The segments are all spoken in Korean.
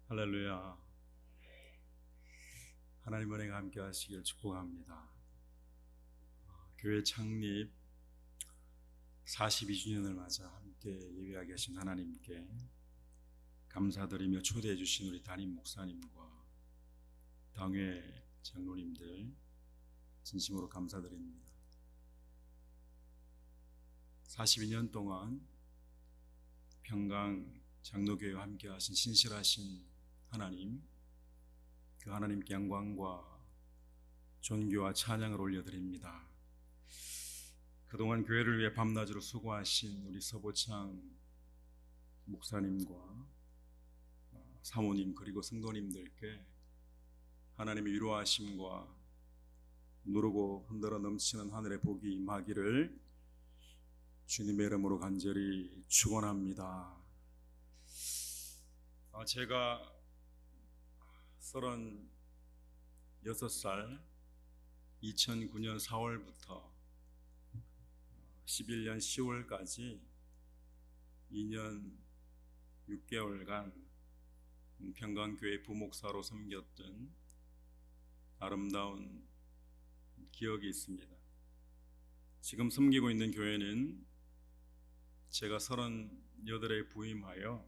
할렐루야. 하나님 은혜가 함께 하시길 축복합니다. 교회 창립 42주년을 맞아 함께 예배하게 하신 하나님께 감사드리며 초대해 주신 우리 담임 목사님과 당회 장로님들 진심으로 감사드립니다. 42년 동안 평강 장로교회와 함께 하신 신실하신 하나님, 그 하나님께 영광과 존귀와 찬양을 올려드립니다. 그동안 교회를 위해 밤낮으로 수고하신 우리 서보창 목사님과 사모님 그리고 성도님들께 하나님의 위로하심과 누르고 흔들어 넘치는 하늘의 복이 임하기를 주님의 이름으로 간절히 축원합니다. 제가 36살 2009년 4월부터 11년 10월까지 2년 6개월간 평강교회 부목사로 섬겼던 아름다운 기억이 있습니다. 지금 섬기고 있는 교회는 제가 38에 부임하여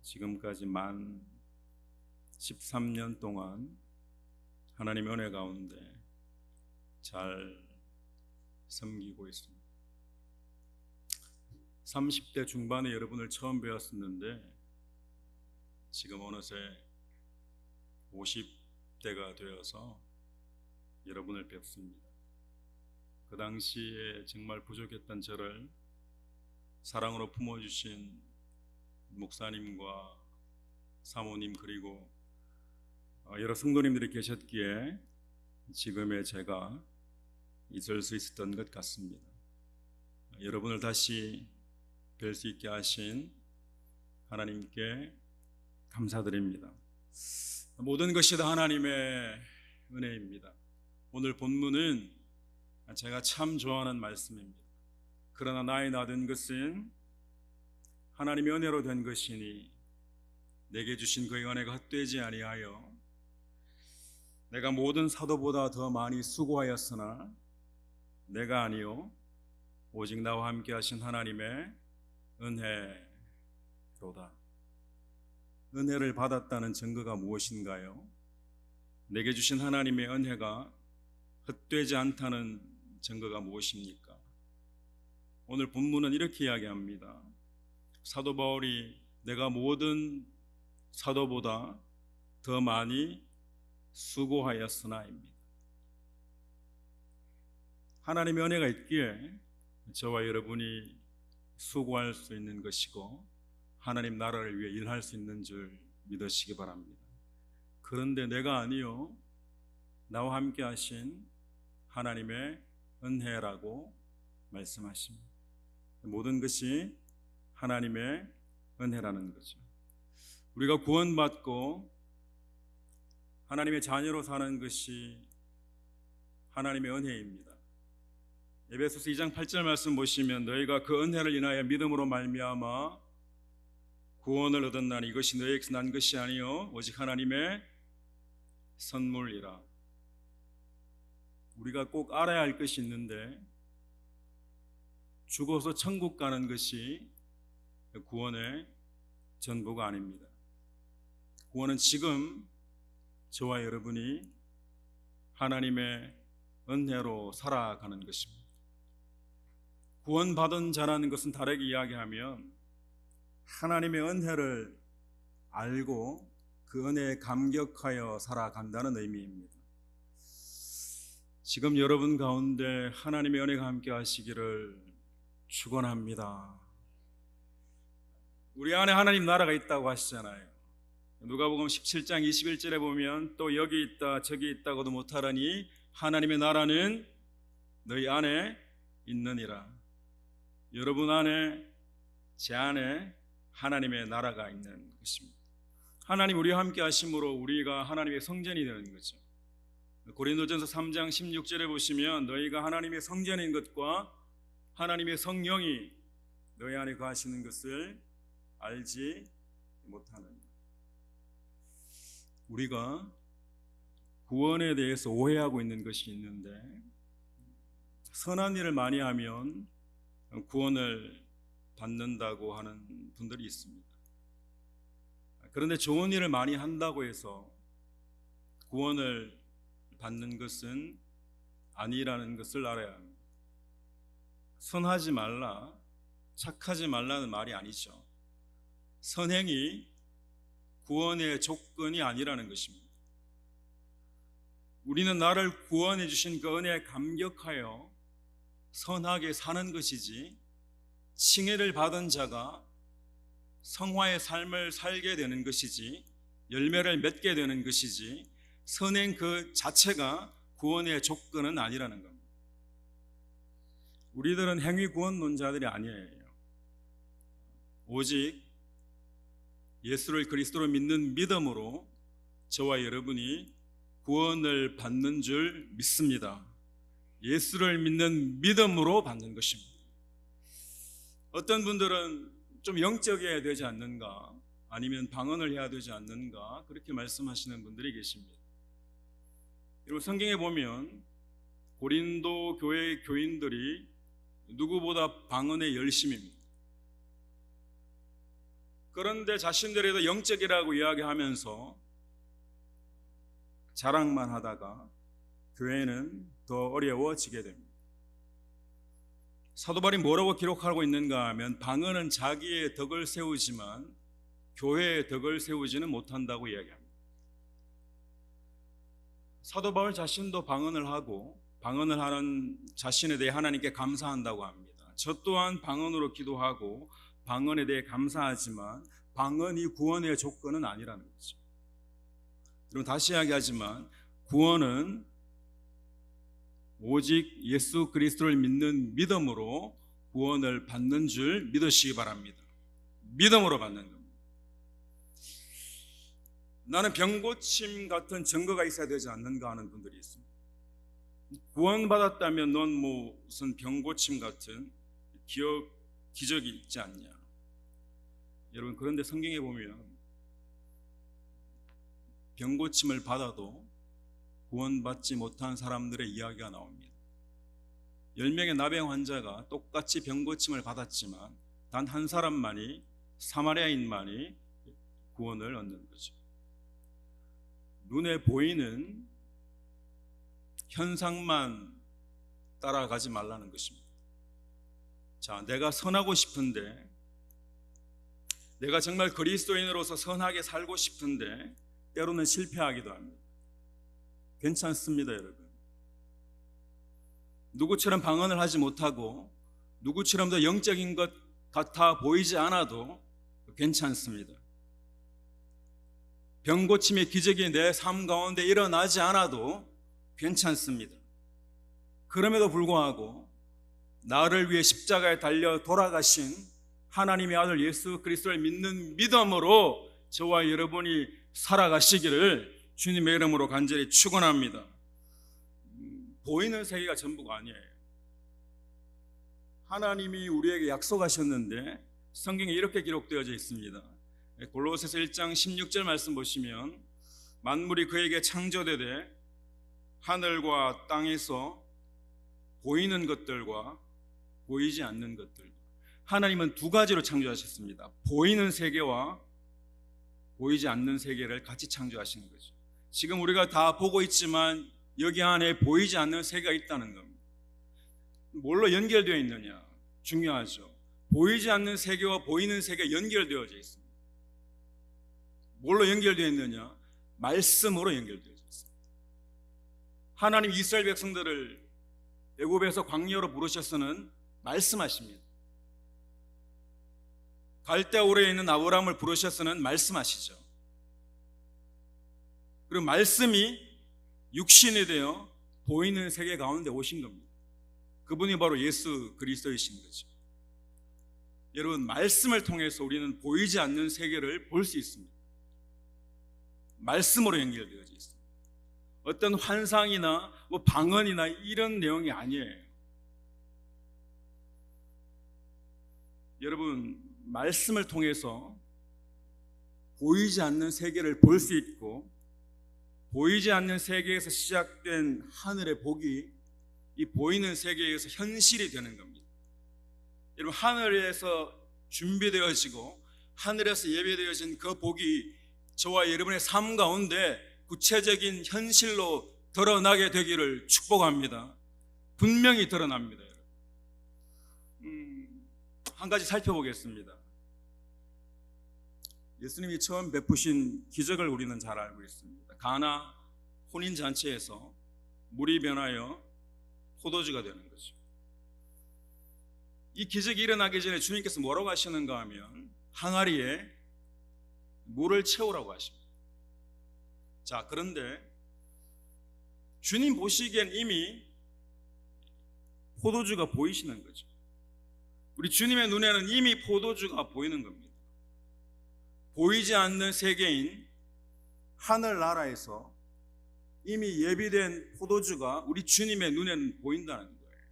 지금까지 만 13년 동안 하나님의 은혜 가운데 잘 섬기고 있습니다. 30대 중반에 여러분을 처음 뵈었었는데 지금 어느새 50대가 되어서 여러분을 뵙습니다. 그 당시에 정말 부족했던 저를 사랑으로 품어주신 목사님과 사모님 그리고 여러 성도님들이 계셨기에 지금의 제가 있을 수 있었던 것 같습니다. 여러분을 다시 뵐 수 있게 하신 하나님께 감사드립니다. 모든 것이 다 하나님의 은혜입니다. 오늘 본문은 제가 참 좋아하는 말씀입니다. 그러나 나의 나된 것은 하나님의 은혜로 된 것이니 내게 주신 그의 은혜가 헛되지 아니하여 내가 모든 사도보다 더 많이 수고하였으나 내가 아니요 오직 나와 함께 하신 하나님의 은혜로다. 은혜를 받았다는 증거가 무엇인가요? 내게 주신 하나님의 은혜가 헛되지 않다는 증거가 무엇입니까? 오늘 본문은 이렇게 이야기합니다. 사도 바울이 내가 모든 사도보다 더 많이 수고하였으나입니다. 하나님의 은혜가 있기에 저와 여러분이 수고할 수 있는 것이고 하나님 나라를 위해 일할 수 있는 줄 믿으시기 바랍니다. 그런데 내가 아니요 나와 함께 하신 하나님의 은혜라고 말씀하십니다. 모든 것이 하나님의 은혜라는 거죠. 우리가 구원받고 하나님의 자녀로 사는 것이 하나님의 은혜입니다. 에베소서 2장 8절 말씀 보시면 너희가 그 은혜를 인하여 믿음으로 말미암아 구원을 얻었나니 이것이 너희에게서 난 것이 아니요 오직 하나님의 선물이라. 우리가 꼭 알아야 할 것이 있는데 죽어서 천국 가는 것이 구원의 전부가 아닙니다. 구원은 지금 저와 여러분이 하나님의 은혜로 살아가는 것입니다. 구원받은 자라는 것은 다르게 이야기하면 하나님의 은혜를 알고 그 은혜에 감격하여 살아간다는 의미입니다. 지금 여러분 가운데 하나님의 은혜가 함께 하시기를 축원합니다. 우리 안에 하나님 나라가 있다고 하시잖아요. 누가복음 17장 21절에 보면 또 여기 있다 저기 있다고도 못하라니 하나님의 나라는 너희 안에 있느니라. 여러분 안에 제 안에 하나님의 나라가 있는 것입니다. 하나님 우리와 함께 하심으로 우리가 하나님의 성전이 되는 거죠. 고린도전서 3장 16절에 보시면 너희가 하나님의 성전인 것과 하나님의 성령이 너희 안에 거하시는 것을 알지 못하느냐. 우리가 구원에 대해서 오해하고 있는 것이 있는데, 선한 일을 많이 하면 구원을 받는다고 하는 분들이 있습니다. 그런데 좋은 일을 많이 한다고 해서 구원을 받는 것은 아니라는 것을 알아야 합니다. 선하지 말라, 착하지 말라는 말이 아니죠. 선행이 구원의 조건이 아니라는 것입니다. 우리는 나를 구원해 주신 그 은혜에 감격하여 선하게 사는 것이지, 칭의를 받은 자가 성화의 삶을 살게 되는 것이지, 열매를 맺게 되는 것이지, 선행 그 자체가 구원의 조건은 아니라는 겁니다. 우리들은 행위 구원론자들이 아니에요. 오직 예수를 그리스도로 믿는 믿음으로 저와 여러분이 구원을 받는 줄 믿습니다. 예수를 믿는 믿음으로 받는 것입니다. 어떤 분들은 좀 영적이어야 되지 않는가, 아니면 방언을 해야 되지 않는가, 그렇게 말씀하시는 분들이 계십니다. 여러분, 성경에 보면 고린도 교회의 교인들이 누구보다 방언에 열심입니다. 그런데 자신들에도 영적이라고 이야기하면서 자랑만 하다가 교회는 더 어려워지게 됩니다. 사도 바울이 뭐라고 기록하고 있는가 하면, 방언은 자기의 덕을 세우지만 교회의 덕을 세우지는 못한다고 이야기합니다. 사도 바울 자신도 방언을 하고 방언을 하는 자신에 대해 하나님께 감사한다고 합니다. 저 또한 방언으로 기도하고 방언에 대해 감사하지만 방언이 구원의 조건은 아니라는 거죠. 그럼 다시 이야기하지만, 구원은 오직 예수 그리스도를 믿는 믿음으로 구원을 받는 줄 믿으시기 바랍니다. 믿음으로 받는 겁니다. 나는 병고침 같은 증거가 있어야 되지 않는가 하는 분들이 있습니다. 구원받았다면 넌 무슨 병고침 같은 기적이 있지 않냐. 여러분, 그런데 성경에 보면 병고침을 받아도 구원받지 못한 사람들의 이야기가 나옵니다. 10명의 나병 환자가 똑같이 병고침을 받았지만 단 한 사람만이, 사마리아인만이 구원을 얻는 거죠. 눈에 보이는 현상만 따라가지 말라는 것입니다. 자, 내가 선하고 싶은데, 내가 정말 그리스도인으로서 선하게 살고 싶은데 때로는 실패하기도 합니다. 괜찮습니다, 여러분. 누구처럼 방언을 하지 못하고 누구처럼 더 영적인 것 같아 보이지 않아도 괜찮습니다. 병고침의 기적이 내 삶 가운데 일어나지 않아도 괜찮습니다. 그럼에도 불구하고 나를 위해 십자가에 달려 돌아가신 하나님의 아들 예수 그리스도를 믿는 믿음으로 저와 여러분이 살아가시기를 주님의 이름으로 간절히 축원합니다. 보이는 세계가 전부가 아니에요. 하나님이 우리에게 약속하셨는데 성경에 이렇게 기록되어져 있습니다. 골로새서 1장 16절 말씀 보시면, 만물이 그에게 창조되되 하늘과 땅에서 보이는 것들과 보이지 않는 것들. 하나님은 두 가지로 창조하셨습니다. 보이는 세계와 보이지 않는 세계를 같이 창조하시는 거죠. 지금 우리가 다 보고 있지만 여기 안에 보이지 않는 세계가 있다는 겁니다. 뭘로 연결되어 있느냐? 중요하죠. 보이지 않는 세계와 보이는 세계가 연결되어져 있습니다. 뭘로 연결되어 있느냐? 말씀으로 연결되어져 있습니다. 하나님 이스라엘 백성들을 애굽에서 광야로 부르셔서는 말씀하십니다. 갈대아우르에 있는 아브라함을 부르셔서는 말씀하시죠. 그리고 말씀이 육신이 되어 보이는 세계 가운데 오신 겁니다. 그분이 바로 예수 그리스도이신 거죠. 여러분, 말씀을 통해서 우리는 보이지 않는 세계를 볼 수 있습니다. 말씀으로 연결되어져 있습니다. 어떤 환상이나 방언이나 이런 내용이 아니에요. 여러분, 말씀을 통해서 보이지 않는 세계를 볼 수 있고 보이지 않는 세계에서 시작된 하늘의 복이 이 보이는 세계에서 현실이 되는 겁니다. 여러분, 하늘에서 준비되어지고 하늘에서 예배되어진 그 복이 저와 여러분의 삶 가운데 구체적인 현실로 드러나게 되기를 축복합니다. 분명히 드러납니다. 한 가지 살펴보겠습니다. 예수님이 처음 베푸신 기적을 우리는 잘 알고 있습니다. 가나 혼인잔치에서 물이 변하여 포도주가 되는 거죠. 이 기적이 일어나기 전에 주님께서 뭐라고 하시는가 하면 항아리에 물을 채우라고 하십니다. 자, 그런데 주님 보시기엔 이미 포도주가 보이시는 거죠. 우리 주님의 눈에는 이미 포도주가 보이는 겁니다. 보이지 않는 세계인 하늘나라에서 이미 예비된 포도주가 우리 주님의 눈에는 보인다는 거예요.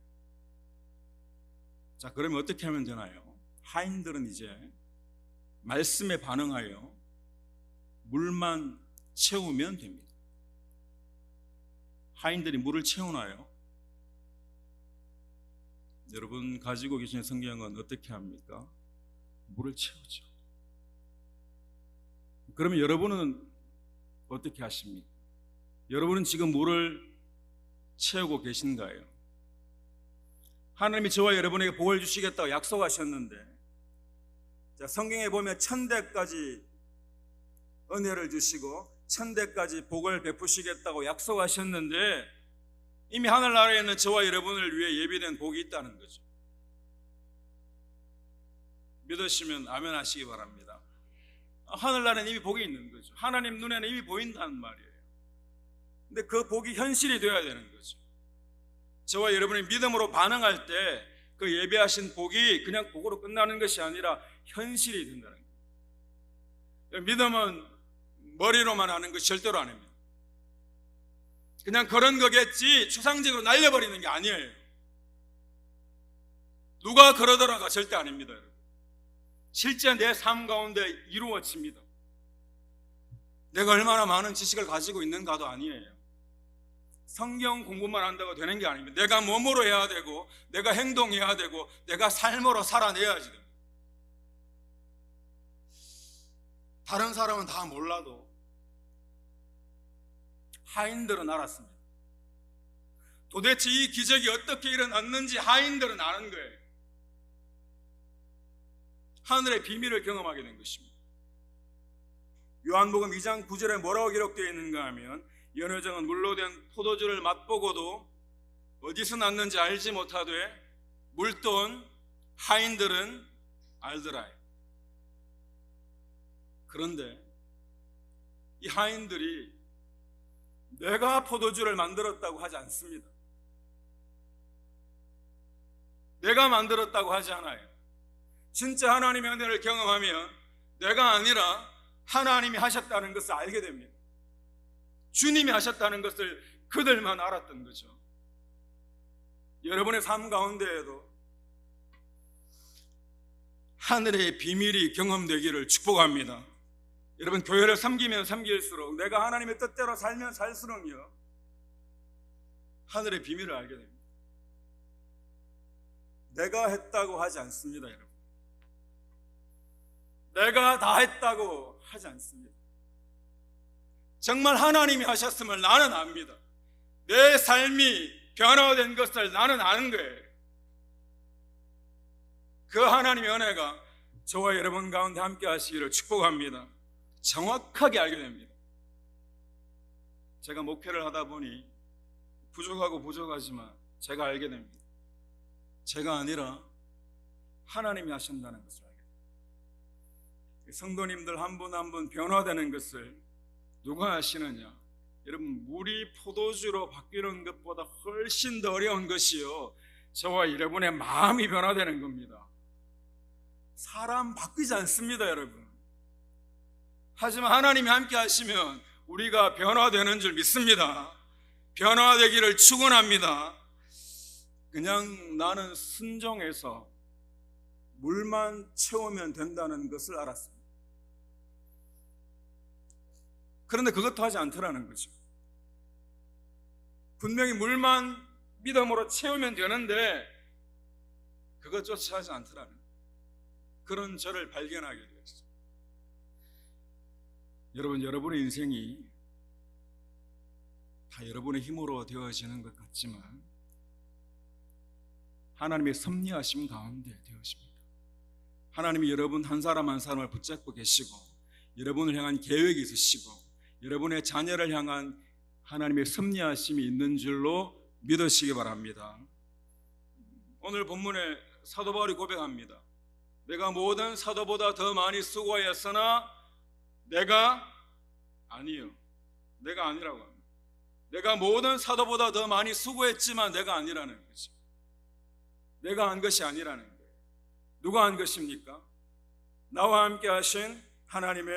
자, 그러면 어떻게 하면 되나요? 하인들은 이제 말씀에 반응하여 물만 채우면 됩니다. 하인들이 물을 채우나요? 여러분 가지고 계신 성경은 어떻게 합니까? 물을 채우죠. 그러면 여러분은 어떻게 하십니까? 여러분은 지금 물을 채우고 계신가요? 하나님이 저와 여러분에게 복을 주시겠다고 약속하셨는데, 자, 성경에 보면 1000대까지 은혜를 주시고 1000대까지 복을 베푸시겠다고 약속하셨는데 이미 하늘나라에는 저와 여러분을 위해 예비된 복이 있다는 거죠. 믿으시면 아멘 하시기 바랍니다. 하늘나라에는 이미 복이 있는 거죠. 하나님 눈에는 이미 보인다는 말이에요. 근데 그 복이 현실이 되어야 되는 거죠. 저와 여러분이 믿음으로 반응할 때 그 예배하신 복이 그냥 복으로 끝나는 것이 아니라 현실이 된다는 거예요. 믿음은 머리로만 하는 것이 절대로 아닙니다. 그냥 그런 거겠지 추상적으로 날려버리는 게 아니에요. 누가 그러더라가 절대 아닙니다. 실제 내 삶 가운데 이루어집니다. 내가 얼마나 많은 지식을 가지고 있는가도 아니에요. 성경 공부만 한다고 되는 게 아닙니다. 내가 몸으로 해야 되고 내가 행동해야 되고 내가 삶으로 살아내야지 됩니다. 다른 사람은 다 몰라도 하인들은 알았습니다. 도대체 이 기적이 어떻게 일어났는지 하인들은 아는 거예요. 하늘의 비밀을 경험하게 된 것입니다. 요한복음 2장 9절에 뭐라고 기록되어 있는가 하면 연회장은 물로 된 포도주를 맛보고도 어디서 났는지 알지 못하되 물돈 하인들은 알더라. 그런데 이 하인들이 내가 포도주를 만들었다고 하지 않습니다. 내가 만들었다고 하지 않아요. 진짜 하나님의 은혜를 경험하면 내가 아니라 하나님이 하셨다는 것을 알게 됩니다. 주님이 하셨다는 것을 그들만 알았던 거죠. 여러분의 삶 가운데에도 하늘의 비밀이 경험되기를 축복합니다. 여러분 교회를 섬기면 섬길수록 내가 하나님의 뜻대로 살면 살수록요 하늘의 비밀을 알게 됩니다. 내가 했다고 하지 않습니다. 여러분 내가 다 했다고 하지 않습니다. 정말 하나님이 하셨음을 나는 압니다. 내 삶이 변화된 것을 나는 아는 거예요. 그 하나님의 은혜가 저와 여러분 가운데 함께 하시기를 축복합니다. 정확하게 알게 됩니다. 제가 목회를 하다 보니 부족하지만 제가 알게 됩니다. 제가 아니라 하나님이 하신다는 것을 알게 됩니다. 성도님들 한 분 한 분 변화되는 것을 누가 하시느냐? 여러분 물이 포도주로 바뀌는 것보다 훨씬 더 어려운 것이요 저와 여러분의 마음이 변화되는 겁니다. 사람 바뀌지 않습니다. 여러분 하지만 하나님이 함께 하시면 우리가 변화되는 줄 믿습니다. 변화되기를 축원합니다. 그냥 나는 순종해서 물만 채우면 된다는 것을 알았습니다. 그런데 그것도 하지 않더라는 거죠. 분명히 물만 믿음으로 채우면 되는데 그것조차 하지 않더라는 그런 저를 발견하게 되었어요. 여러분, 여러분의 인생이 다 여러분의 힘으로 되어지는 것 같지만 하나님의 섭리하심 가운데 되어집니다. 하나님이 여러분 한 사람 한 사람을 붙잡고 계시고 여러분을 향한 계획이 있으시고 여러분의 자녀를 향한 하나님의 섭리하심이 있는 줄로 믿으시기 바랍니다. 오늘 본문에 사도 바울이 고백합니다. 내가 모든 사도보다 더 많이 수고하였으나 내가 아니라고 합니다. 내가 모든 사도보다 더 많이 수고했지만 내가 아니라는 거죠. 내가 한 것이 아니라는 거예요. 누가 한 것입니까? 나와 함께 하신 하나님의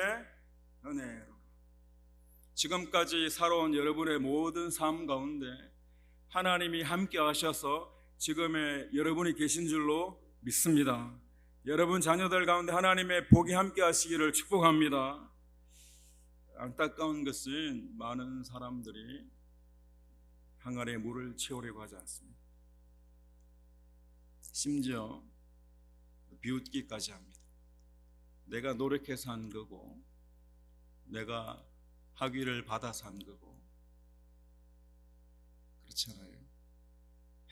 은혜로. 지금까지 살아온 여러분의 모든 삶 가운데 하나님이 함께 하셔서 지금의 여러분이 계신 줄로 믿습니다. 여러분 자녀들 가운데 하나님의 복이 함께 하시기를 축복합니다. 안타까운 것은 많은 사람들이 항아리에 물을 채우려고 하지 않습니다. 심지어 비웃기까지 합니다. 내가 노력해서 한 거고 내가 학위를 받아서 한 거고 그렇잖아요.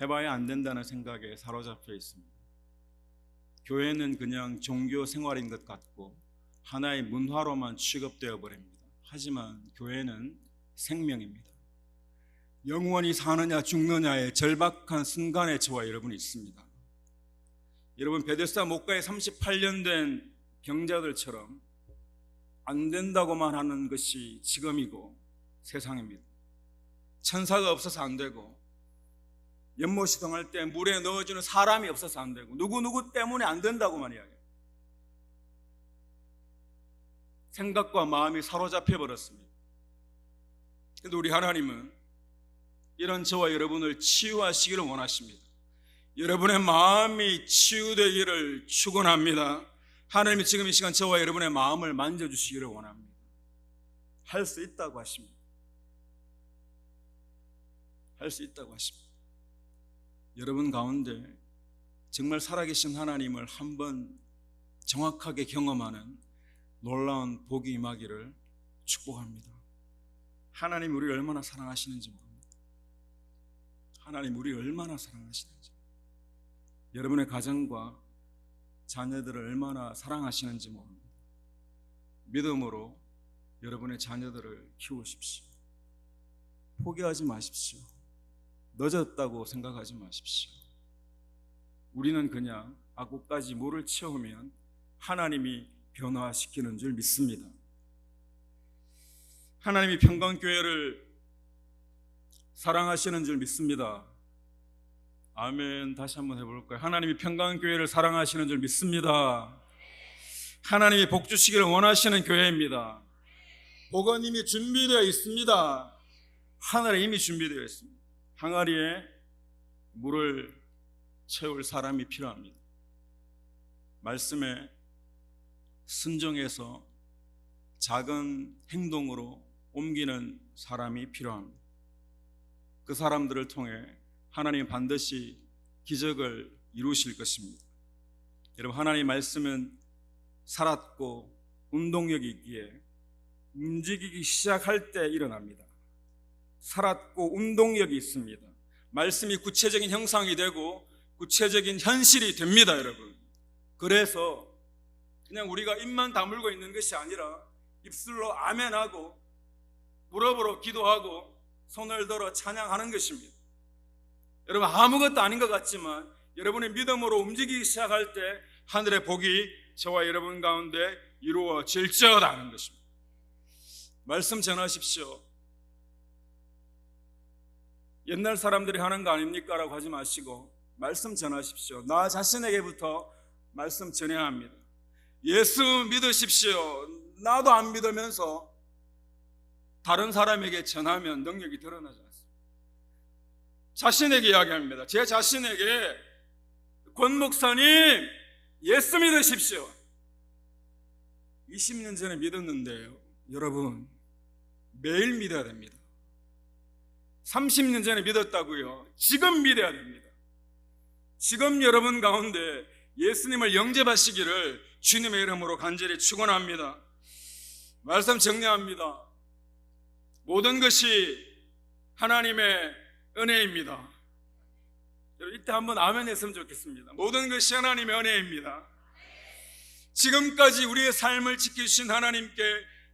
해봐야 안 된다는 생각에 사로잡혀 있습니다. 교회는 그냥 종교 생활인 것 같고 하나의 문화로만 취급되어 버립니다. 하지만 교회는 생명입니다. 영원히 사느냐 죽느냐의 절박한 순간에 저와 여러분이 있습니다. 여러분, 베데스다 목가에 38년 된 병자들처럼 안 된다고만 하는 것이 지금이고 세상입니다. 천사가 없어서 안 되고 연못이 동할 때 물에 넣어주는 사람이 없어서 안 되고 누구 때문에 안 된다고만 이야기해요. 생각과 마음이 사로잡혀 버렸습니다. 그런데 우리 하나님은 이런 저와 여러분을 치유하시기를 원하십니다. 여러분의 마음이 치유되기를 축원합니다. 하나님이 지금 이 시간 저와 여러분의 마음을 만져주시기를 원합니다. 할 수 있다고 하십니다. 할 수 있다고 하십니다. 여러분 가운데 정말 살아계신 하나님을 한번 정확하게 경험하는 놀라운 복이 임하기를 축복합니다. 하나님 우리를 얼마나 사랑하시는지 모릅니다. 하나님 우리를 얼마나 사랑하시는지, 여러분의 가정과 자녀들을 얼마나 사랑하시는지 모릅니다. 믿음으로 여러분의 자녀들을 키우십시오. 포기하지 마십시오. 늦었다고 생각하지 마십시오. 우리는 그냥 아구까지 물을 채우면 하나님이 변화시키는 줄 믿습니다. 하나님이 평강교회를 사랑하시는 줄 믿습니다. 아멘. 다시 한번 해볼까요? 하나님이 평강교회를 사랑하시는 줄 믿습니다. 하나님이 복 주시기를 원하시는 교회입니다. 복은 이미 준비되어 있습니다. 하늘에 이미 준비되어 있습니다. 항아리에 물을 채울 사람이 필요합니다. 말씀에 순종해서 작은 행동으로 옮기는 사람이 필요합니다. 그 사람들을 통해 하나님은 반드시 기적을 이루실 것입니다. 여러분, 하나님의 말씀은 살았고 운동력이 있기에 움직이기 시작할 때 일어납니다. 살았고 운동력이 있습니다. 말씀이 구체적인 형상이 되고 구체적인 현실이 됩니다, 여러분. 그래서 그냥 우리가 입만 다물고 있는 것이 아니라 입술로 아멘하고 무릎으로 기도하고 손을 들어 찬양하는 것입니다. 여러분, 아무것도 아닌 것 같지만 여러분의 믿음으로 움직이기 시작할 때 하늘의 복이 저와 여러분 가운데 이루어질지어다는 것입니다. 말씀 전하십시오. 옛날 사람들이 하는 거 아닙니까? 라고 하지 마시고 말씀 전하십시오. 나 자신에게부터 말씀 전해야 합니다. 예수 믿으십시오. 나도 안 믿으면서 다른 사람에게 전하면 능력이 드러나지 않습니다. 자신에게 이야기합니다. 제 자신에게 권 목사님 예수 믿으십시오. 20년 전에 믿었는데요, 여러분 매일 믿어야 됩니다. 30년 전에 믿었다고요? 지금 믿어야 됩니다. 지금 여러분 가운데 예수님을 영접하시기를 주님의 이름으로 간절히 축원합니다. 말씀 정리합니다. 모든 것이 하나님의 은혜입니다. 여러분 이때 한번 아멘 했으면 좋겠습니다. 모든 것이 하나님의 은혜입니다. 지금까지 우리의 삶을 지키신 하나님께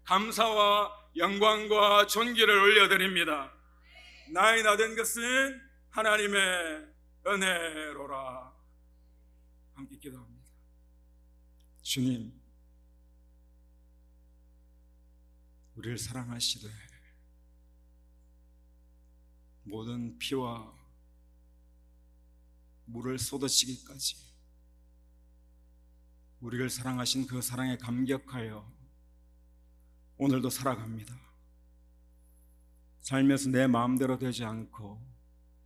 감사와 영광과 존귀를 올려드립니다. 나의 나 된 것은 하나님의 은혜로라. 함께 기도합니다. 주님, 우리를 사랑하시되 모든 피와 물을 쏟으시기까지 우리를 사랑하신 그 사랑에 감격하여 오늘도 살아갑니다. 살면서 내 마음대로 되지 않고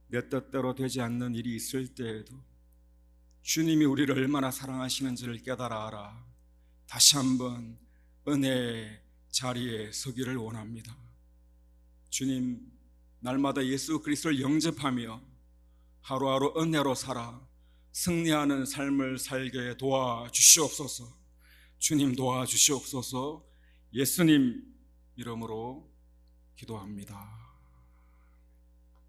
내 뜻대로 되지 않는 일이 있을 때에도 주님이 우리를 얼마나 사랑하시는지를 깨달아 알아 다시 한번 은혜의 자리에 서기를 원합니다. 주님, 날마다 예수 그리스도를 영접하며 하루하루 은혜로 살아 승리하는 삶을 살게 도와주시옵소서. 주님 도와주시옵소서. 예수님 이름으로 기도합니다.